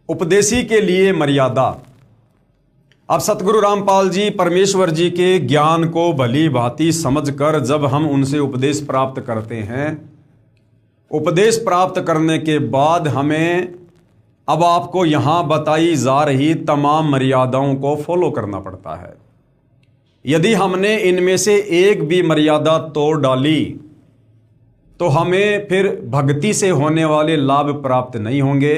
उपदेशी के लिए मर्यादा। अब सतगुरु रामपाल जी परमेश्वर जी के ज्ञान को भली भांति समझकर जब हम उनसे उपदेश प्राप्त करते हैं, उपदेश प्राप्त करने के बाद हमें अब आपको यहाँ बताई जा रही तमाम मर्यादाओं को फॉलो करना पड़ता है। यदि हमने इनमें से एक भी मर्यादा तोड़ डाली तो हमें फिर भक्ति से होने वाले लाभ प्राप्त नहीं होंगे।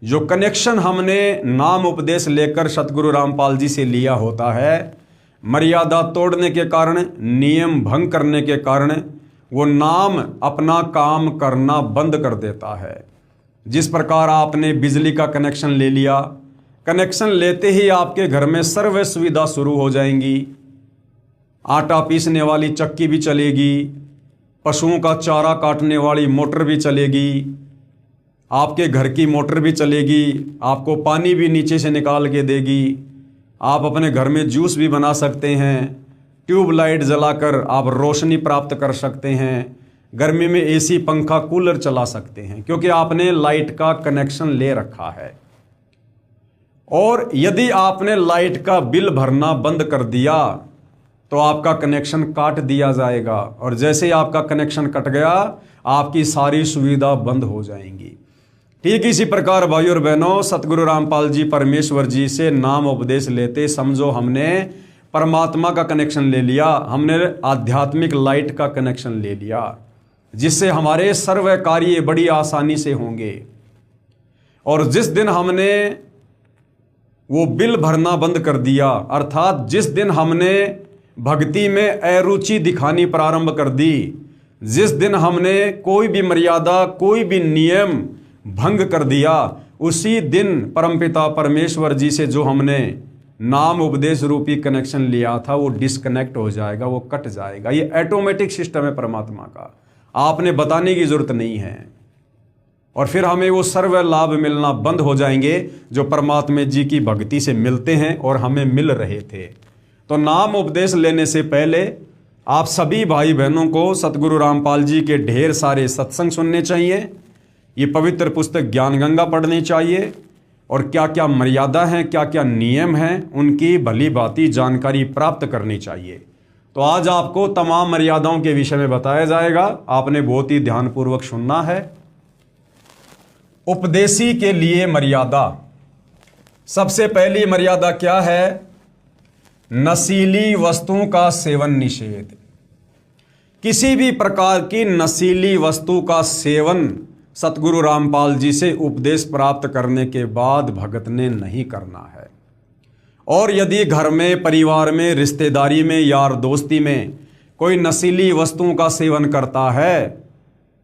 जो कनेक्शन हमने नाम उपदेश लेकर सतगुरु रामपाल जी से लिया होता है, मर्यादा तोड़ने के कारण, नियम भंग करने के कारण वो नाम अपना काम करना बंद कर देता है। जिस प्रकार आपने बिजली का कनेक्शन ले लिया, कनेक्शन लेते ही आपके घर में सर्व सुविधा शुरू हो जाएंगी। आटा पीसने वाली चक्की भी चलेगी, पशुओं का चारा काटने वाली मोटर भी चलेगी, आपके घर की मोटर भी चलेगी, आपको पानी भी नीचे से निकाल के देगी। आप अपने घर में जूस भी बना सकते हैं, ट्यूबलाइट जलाकर आप रोशनी प्राप्त कर सकते हैं, गर्मी में एसी पंखा कूलर चला सकते हैं, क्योंकि आपने लाइट का कनेक्शन ले रखा है। और यदि आपने लाइट का बिल भरना बंद कर दिया तो आपका कनेक्शन काट दिया जाएगा, और जैसे ही आपका कनेक्शन कट गया आपकी सारी सुविधा बंद हो जाएंगी। ठीक इसी प्रकार भाई और बहनों, सतगुरु रामपाल जी परमेश्वर जी से नाम उपदेश लेते समझो हमने परमात्मा का कनेक्शन ले लिया, हमने आध्यात्मिक लाइट का कनेक्शन ले लिया, जिससे हमारे सर्व कार्य बड़ी आसानी से होंगे। और जिस दिन हमने वो बिल भरना बंद कर दिया, अर्थात जिस दिन हमने भक्ति में अरुचि दिखानी प्रारंभ कर दी, जिस दिन हमने कोई भी मर्यादा, कोई भी नियम भंग कर दिया, उसी दिन परमपिता परमेश्वर जी से जो हमने नाम उपदेश रूपी कनेक्शन लिया था वो डिस्कनेक्ट हो जाएगा, वो कट जाएगा। ये ऑटोमेटिक सिस्टम है परमात्मा का, आपने बताने की जरूरत नहीं है। और फिर हमें वो सर्व लाभ मिलना बंद हो जाएंगे जो परमात्मा जी की भक्ति से मिलते हैं और हमें मिल रहे थे। तो नाम उपदेश लेने से पहले आप सभी भाई बहनों को सतगुरु रामपाल जी के ढेर सारे सत्संग सुनने चाहिए, ये पवित्र पुस्तक ज्ञान गंगा पढ़नी चाहिए, और क्या क्या मर्यादा हैं, क्या क्या नियम हैं, उनकी भली भांति जानकारी प्राप्त करनी चाहिए। तो आज आपको तमाम मर्यादाओं के विषय में बताया जाएगा, आपने बहुत ही ध्यानपूर्वक सुनना है। उपदेशी के लिए मर्यादा। सबसे पहली मर्यादा क्या है? नशीली वस्तुओं का सेवन निषेध। किसी भी प्रकार की नशीली वस्तु का सेवन सतगुरु रामपाल जी से उपदेश प्राप्त करने के बाद भगत ने नहीं करना है। और यदि घर में, परिवार में, रिश्तेदारी में, यार दोस्ती में कोई नशीली वस्तुओं का सेवन करता है,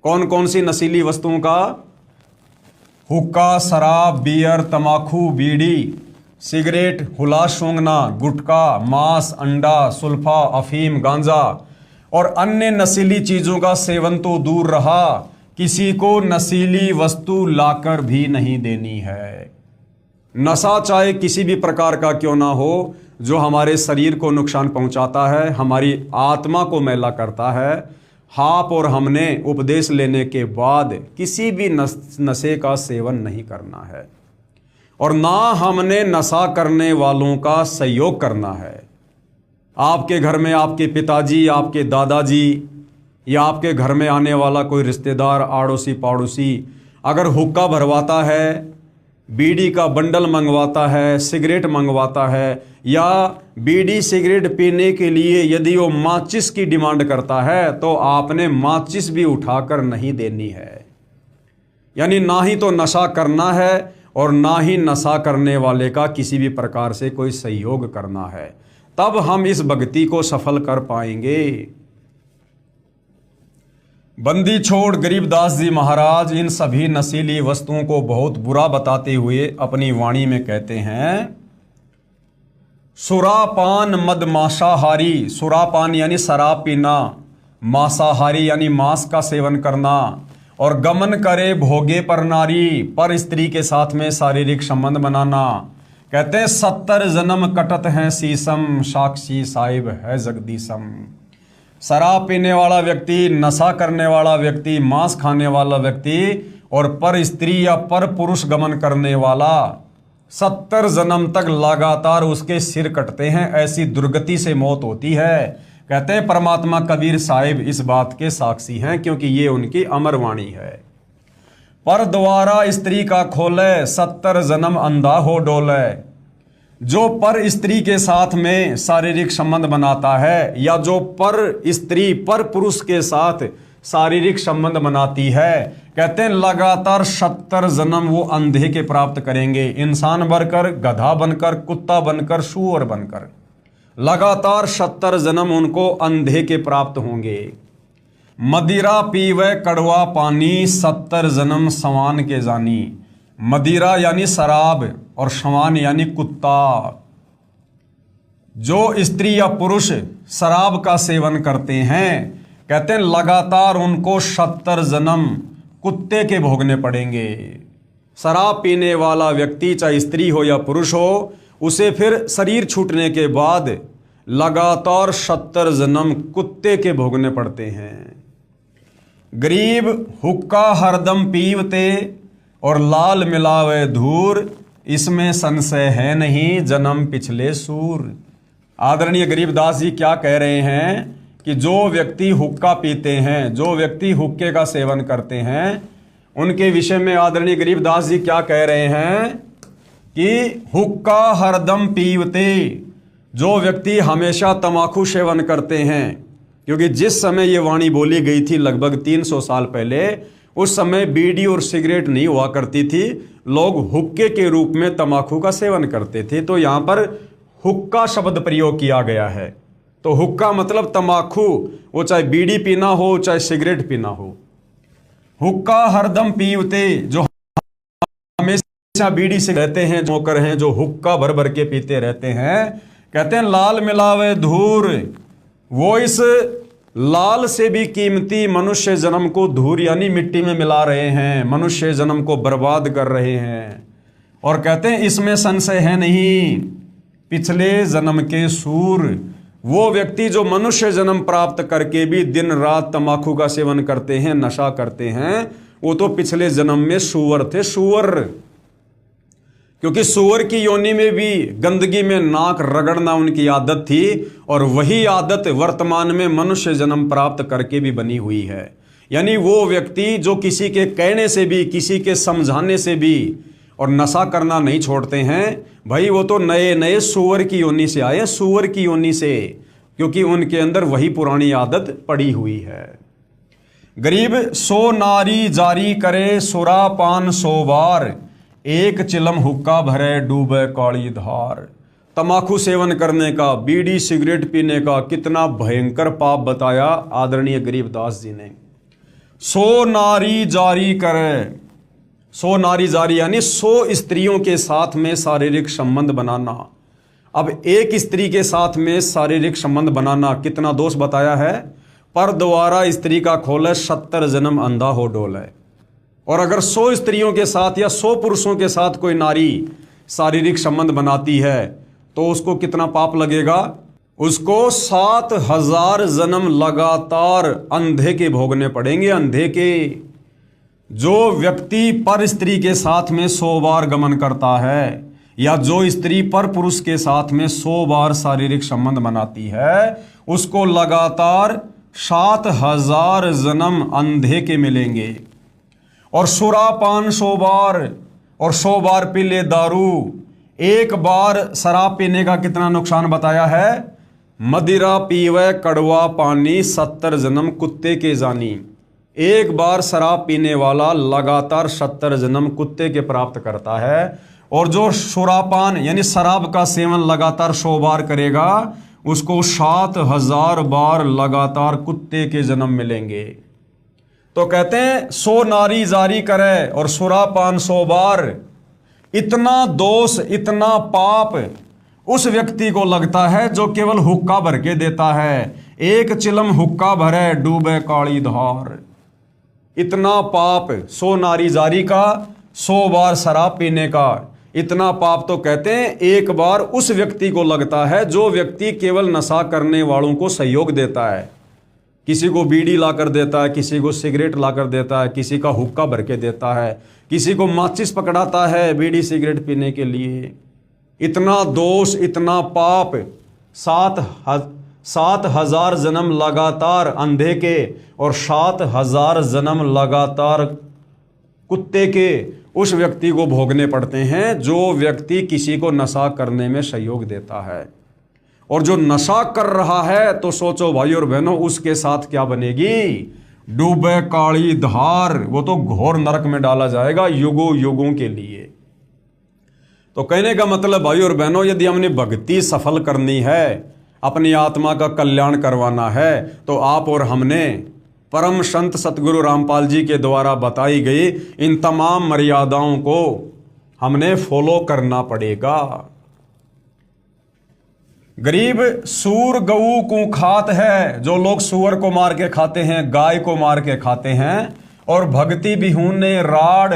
कौन कौन सी नशीली वस्तुओं का? हुक्का, शराब, बियर, तमाकू, बीड़ी, सिगरेट, हुला सूंघना, गुटखा, मांस, अंडा, सुल्फा, अफीम, गांजा और अन्य नशीली चीजों का सेवन तो दूर रहा, किसी को नशीली वस्तु लाकर भी नहीं देनी है। नशा चाहे किसी भी प्रकार का क्यों ना हो, जो हमारे शरीर को नुकसान पहुंचाता है, हमारी आत्मा को मैला करता है, आप और हमने उपदेश लेने के बाद किसी भी नशे का सेवन नहीं करना है, और ना हमने नशा करने वालों का सहयोग करना है। आपके घर में आपके पिताजी, आपके दादाजी या आपके घर में आने वाला कोई रिश्तेदार, आड़ोसी पड़ोसी अगर हुक्का भरवाता है, बीड़ी का बंडल मंगवाता है, सिगरेट मंगवाता है, या बीड़ी सिगरेट पीने के लिए यदि वो माचिस की डिमांड करता है, तो आपने माचिस भी उठाकर नहीं देनी है। यानी ना ही तो नशा करना है और ना ही नशा करने वाले का किसी भी प्रकार से कोई सहयोग करना है, तब हम इस भक्ति को सफल कर पाएंगे। बंदी छोड़ गरीबदास जी महाराज इन सभी नशीली वस्तुओं को बहुत बुरा बताते हुए अपनी वाणी में कहते हैं, सुरापान मद मांसाहारी, सुरापान यानी शराब पीना, मांसाहारी यानी मांस का सेवन करना, और गमन करे भोगे पर नारी, पर स्त्री के साथ में शारीरिक संबंध बनाना। कहते हैं 70 जन्म कटत हैं शीशम, साक्षी साहिब है जगदीशम। शराब पीने वाला व्यक्ति, नशा करने वाला व्यक्ति, मांस खाने वाला व्यक्ति और पर स्त्री या पर पुरुष गमन करने वाला 70 जन्म तक लगातार उसके सिर कटते हैं, ऐसी दुर्गति से मौत होती है। कहते हैं परमात्मा कबीर साहिब इस बात के साक्षी हैं, क्योंकि ये उनकी अमर वाणी है। पर द्वारा स्त्री का खोले 70 जन्म अंधा हो डोले। जो पर स्त्री के साथ में शारीरिक संबंध बनाता है या जो पर स्त्री पर पुरुष के साथ शारीरिक संबंध बनाती है, कहते हैं लगातार 70 जन्म वो अंधे के प्राप्त करेंगे, इंसान बनकर, गधा बनकर, कुत्ता बनकर, सूअर बनकर। लगातार 70 जन्म उनको अंधे के प्राप्त होंगे। मदिरा पीवे कड़वा पानी 70 जन्म सवान के जानी। मदिरा यानी शराब और सवान यानी कुत्ता। जो स्त्री या पुरुष शराब का सेवन करते हैं, कहते हैं लगातार उनको 70 जन्म कुत्ते के भोगने पड़ेंगे। शराब पीने वाला व्यक्ति चाहे स्त्री हो या पुरुष हो, उसे फिर शरीर छूटने के बाद लगातार 70 जन्म कुत्ते के भोगने पड़ते हैं। गरीब हुक्का हरदम पीवते और लाल मिलावे धूर, इसमें संशय है नहीं जन्म पिछले सूर। आदरणीय गरीबदास जी क्या कह रहे हैं कि जो व्यक्ति हुक्का पीते हैं, जो व्यक्ति हुक्के का सेवन करते हैं, उनके विषय में आदरणीय गरीबदास जी क्या कह रहे हैं कि हुक्का हरदम पीवते, जो व्यक्ति हमेशा तमाकू सेवन करते हैं, क्योंकि जिस समय ये वाणी बोली गई थी लगभग 300 साल पहले, उस समय बीड़ी और सिगरेट नहीं हुआ करती थी, लोग हुक्के के रूप में तमाकू का सेवन करते थे। तो यहाँ पर हुक्का शब्द प्रयोग किया गया है। तो हुक्का मतलब तमाकू, वो चाहे बीड़ी पीना हो चाहे सिगरेट पीना हो। हुक्का हरदम पीवते, जो हमेशा बीड़ी से रहते हैं, जोकर हैं, जो हुक्का भर भर के पीते रहते हैं, कहते हैं लाल मिलावे धूर, वो इस लाल से भी कीमती मनुष्य जन्म को धूर यानी मिट्टी में मिला रहे हैं, मनुष्य जन्म को बर्बाद कर रहे हैं। और कहते हैं इसमें संशय है नहीं पिछले जन्म के सूर। वो व्यक्ति जो मनुष्य जन्म प्राप्त करके भी दिन रात तंबाकू का सेवन करते हैं, नशा करते हैं, वो तो पिछले जन्म में सूअर थे, सूअर। क्योंकि सूअर की योनि में भी गंदगी में नाक रगड़ना उनकी आदत थी, और वही आदत वर्तमान में मनुष्य जन्म प्राप्त करके भी बनी हुई है। यानी वो व्यक्ति जो किसी के कहने से भी, किसी के समझाने से भी और नशा करना नहीं छोड़ते हैं, भाई वो तो नए नए सूअर की योनि से आए, सूअर की योनि से, क्योंकि उनके अंदर वही पुरानी आदत पड़ी हुई है। गरीब सो नारी जारी करे सुरा पान 100 बार, एक चिलम हुक्का भरे डूबे काली धार। तमाकू सेवन करने का, बीड़ी सिगरेट पीने का कितना भयंकर पाप बताया आदरणीय गरीबदास जी ने। 100 नारी जारी करे, 100 नारी जारी यानी 100 स्त्रियों के साथ में शारीरिक संबंध बनाना। अब एक स्त्री के साथ में शारीरिक संबंध बनाना कितना दोष बताया है। पर द्वारा स्त्री का खोले 70 जन्म अंधा हो डोले। और अगर 100 स्त्रियों के साथ या 100 पुरुषों के साथ कोई नारी शारीरिक संबंध बनाती है तो उसको कितना पाप लगेगा, उसको 7000 जन्म लगातार अंधे के भोगने पड़ेंगे, अंधे के। जो व्यक्ति पर स्त्री के साथ में 100 बार गमन करता है, या जो स्त्री पर पुरुष के साथ में 100 बार शारीरिक संबंध बनाती है, उसको लगातार 7000 जन्म अंधे के मिलेंगे। और सुरापान 100 बार, और 100 बार पी ले दारू। एक बार शराब पीने का कितना नुकसान बताया है। मदिरा पीवे कड़वा पानी 70 जन्म कुत्ते के जानी। एक बार शराब पीने वाला लगातार 70 जन्म कुत्ते के प्राप्त करता है। और जो सुरापान यानी शराब का सेवन लगातार 100 बार करेगा, उसको 7000 बार लगातार कुत्ते के जन्म मिलेंगे। तो कहते हैं 100 नारी जारी करे और सुरापान 100 बार। इतना दोष, इतना पाप उस व्यक्ति को लगता है जो केवल हुक्का भर के देता है। एक चिलम हुक्का भरे डूबे काली धार। इतना पाप 100 नारी जारी का, 100 बार शराब पीने का, इतना पाप तो कहते हैं एक बार उस व्यक्ति को लगता है जो व्यक्ति केवल नशा करने वालों को सहयोग देता है। किसी को बीड़ी ला कर देता है, किसी को सिगरेट ला कर देता है, किसी का हुक्का भर के देता है, किसी को माचिस पकड़ाता है बीड़ी सिगरेट पीने के लिए। इतना दोष, इतना पाप, 7,000 जन्म लगातार अंधे के और 7,000 जन्म लगातार कुत्ते के उस व्यक्ति को भोगने पड़ते हैं जो व्यक्ति किसी को नशा करने में सहयोग देता है। और जो नशा कर रहा है तो सोचो भाई और बहनों, उसके साथ क्या बनेगी? डूबे काली धार, वो तो घोर नरक में डाला जाएगा युगों युगों के लिए। तो कहने का मतलब भाई और बहनों, यदि हमने भक्ति सफल करनी है, अपनी आत्मा का कल्याण करवाना है, तो आप और हमने परम संत सतगुरु रामपाल जी के द्वारा बताई गई इन तमाम मर्यादाओं को हमने फॉलो करना पड़ेगा। गरीब सूर गऊ को खात है, जो लोग सूअर को मार के खाते हैं, गाय को मार के खाते हैं, और भक्ति बिहूने राड़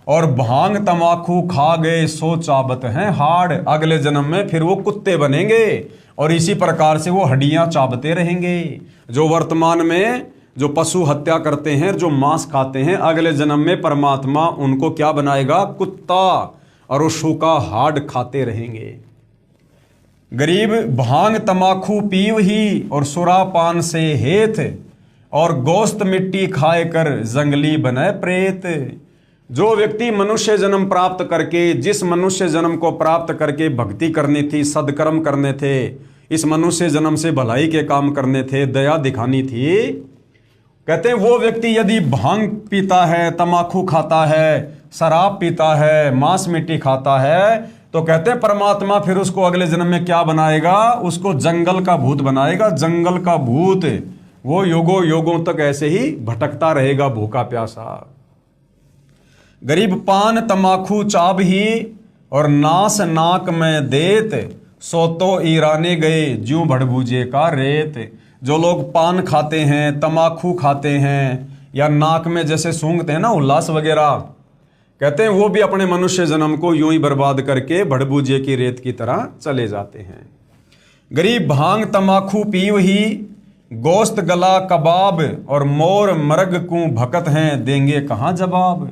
और भांग तमाकू खा गए सो चाबत हैं हाड़। अगले जन्म में फिर वो कुत्ते बनेंगे और इसी प्रकार से वो हड्डियां चाबते रहेंगे। जो वर्तमान में जो पशु हत्या करते हैं, जो मांस खाते हैं, अगले जन्म में परमात्मा उनको क्या बनाएगा? कुत्ता, और वो सूखा हाड़ खाते रहेंगे। गरीब भांग तमाकू पीव ही और सुरापान से हेत, और गोश्त मिट्टी खाए कर जंगली बने प्रेत। जो व्यक्ति मनुष्य जन्म प्राप्त करके, जिस मनुष्य जन्म को प्राप्त करके भक्ति करनी थी, सदकर्म करने थे, इस मनुष्य जन्म से भलाई के काम करने थे, दया दिखानी थी, कहते हैं वो व्यक्ति यदि भांग पीता है, तमाकू खाता है, शराब पीता है, मांस मिट्टी खाता है, तो कहते हैं परमात्मा फिर उसको अगले जन्म में क्या बनाएगा? उसको जंगल का भूत बनाएगा। जंगल का भूत, वो योगों योगों तक ऐसे ही भटकता रहेगा, भूखा प्यासा। गरीब पान तमाकू चाब ही और नास नाक में देत, सो तो ईराने गए ज्यों भड़बूजे का रेत। जो लोग पान खाते हैं, तमाकू खाते हैं, या नाक में जैसे सूंघते हैं ना उल्लास वगैरह, कहते हैं वो भी अपने मनुष्य जन्म को यूं ही बर्बाद करके भड़बूजे की रेत की तरह चले जाते हैं। गरीब भांग तमाकू पीव ही गोश्त गला कबाब, और मोर मर्ग को भकत हैं देंगे कहाँ जवाब।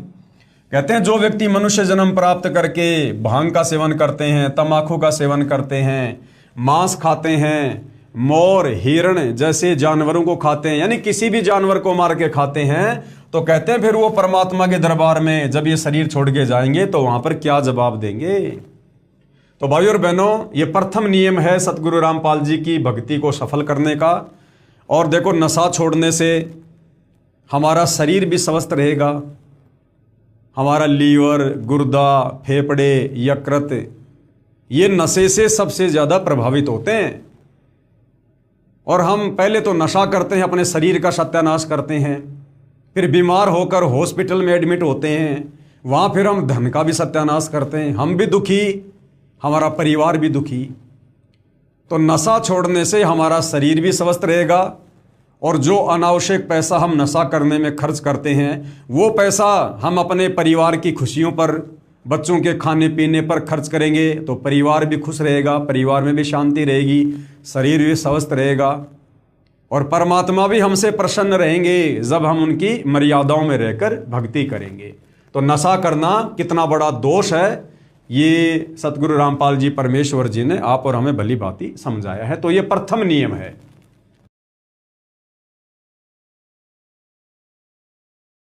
कहते हैं जो व्यक्ति मनुष्य जन्म प्राप्त करके भांग का सेवन करते हैं, तमाकू का सेवन करते हैं, मांस खाते हैं, मोर हिरण जैसे जानवरों को खाते हैं, यानी किसी भी जानवर को मार के खाते हैं, तो कहते हैं फिर वो परमात्मा के दरबार में जब ये शरीर छोड़ के जाएंगे तो वहां पर क्या जवाब देंगे। तो भाई और बहनों, ये प्रथम नियम है सतगुरु रामपाल जी की भक्ति को सफल करने का। और देखो, नशा छोड़ने से हमारा शरीर भी स्वस्थ रहेगा, हमारा लीवर, गुर्दा, फेफड़े, यकृत, ये नशे से सबसे ज़्यादा प्रभावित होते हैं। और हम पहले तो नशा करते हैं, अपने शरीर का सत्यानाश करते हैं, फिर बीमार होकर हॉस्पिटल में एडमिट होते हैं, वहाँ फिर हम धन का भी सत्यानाश करते हैं, हम भी दुखी, हमारा परिवार भी दुखी। तो नशा छोड़ने से हमारा शरीर भी स्वस्थ रहेगा, और जो अनावश्यक पैसा हम नशा करने में खर्च करते हैं, वो पैसा हम अपने परिवार की खुशियों पर, बच्चों के खाने पीने पर खर्च करेंगे, तो परिवार भी खुश रहेगा, परिवार में भी शांति रहेगी, शरीर भी स्वस्थ रहेगा, और परमात्मा भी हमसे प्रसन्न रहेंगे जब हम उनकी मर्यादाओं में रहकर भक्ति करेंगे। तो नशा करना कितना बड़ा दोष है, ये सतगुरु रामपाल जी परमेश्वर जी ने आप और हमें भली भांति समझाया है। तो ये प्रथम नियम है।